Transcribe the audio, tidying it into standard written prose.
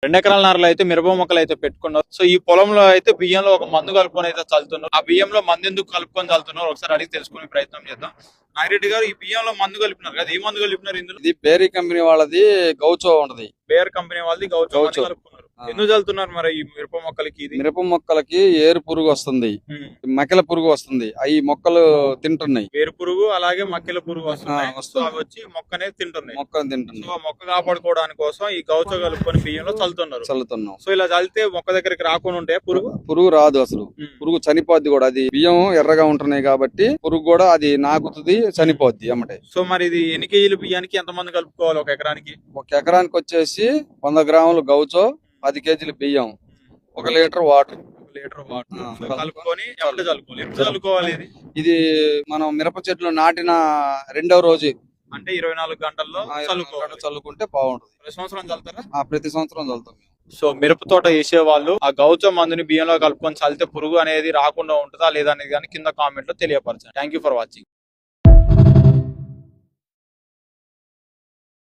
2 ఎకరాల నారలో అయితే మిరప మొక్కలు అయితే పెట్టుకున్నారు. సో ఈ పొలంలో అయితే బియ్యంలో ఒక మందు కలుపుకొని అయితే చల్లుతున్నారు. ఆ బియ్యంలో మందు ఎందుకు కలుపుకొని చల్లుతున్నారు ఒకసారి అడిగి తెలుసుకునే ప్రయత్నం చేద్దాం. నాగిరెడ్డి గారు, ఈ బియ్యంలో మందు కలిపినారు కదా, ఏ మందు కలిపినారు ఇందులో? ఇది బేరీ కంపెనీ వాళ్ళది గౌచో ఉంటది. బేర్ కంపెనీ వాళ్ళది గౌచో మందు కలుపుకున్నారు. ఆ. ఎందుకు చల్లుతున్నారు మరి ఈ మిరప మొక్కలకి? ఇది మిరప మొక్కలకి ఏరు పురుగు వస్తుంది, ఉమ్. మకిల పురుగు వస్తుంది, అవి మొక్కలు తింటున్నాయి. వేరు పురుగు అలాగే మక్కెల పురుగు వస్తున్నాయి. ఆ, వస్తుంది. సో అవి వచ్చి మొక్కనే తింటున్నాయి. మొక్కలు సో తింటున్నాయి. ఆ మొక్క కాపాడుకోవడానికి కోసం ఈ గౌచో కలుపుకొని బియ్యంలో చల్లుతున్నారు. చల్లుతున్నాం. సో ఇలా చల్లితే మొక్క దగ్గరికి రాకుండా ఉంటే పురుగు పురుగు రాదు అసలు. పురుగు చనిపోద్ది కూడా. అది బియ్యం ఎర్రగా ఉంటున్నాయి కాబట్టి పురుగు కూడా అది నాకుతుంది, చనిపోద్ది అమ్మటే. సో మరి ఇది ఎన్ని కేజీలు బియ్యానికి ఎంత మంది కలుపుకోవాలి ఒక ఎకరానికి? ఒక ఎకరానికి వచ్చేసి 100 గ్రాములు గౌచో, 10 కేజీలు బియ్యం, 1 లీటర్ వాటర్. 1 litre water. ఆ, సో కలుపుకొని ఎప్పుడు చల్లుకోవాలి? ఎప్పుడు చల్లుకోవాలి ఇది? ఇది మనం మిరప చెట్లు నాటిన 2వ రోజు అంటే 24 గంటల్లో చల్లుకోవాలి. చల్లుకుంటే బాగుంటుంది. ప్రతి సంవత్సరం చల్లుతారా? ప్రతి సంవత్సరం చల్లుతాం. సో మిరప తోట వేసే వాళ్ళు ఆ గౌచో మందుని బియ్యంలో కలుపుకొని చల్లితే పురుగు అనేది రాకుండా ఉంటుందా లేదా అనేది కానీ కింద కామెంట్ లో తెలియపరచండి. Thank you for watching.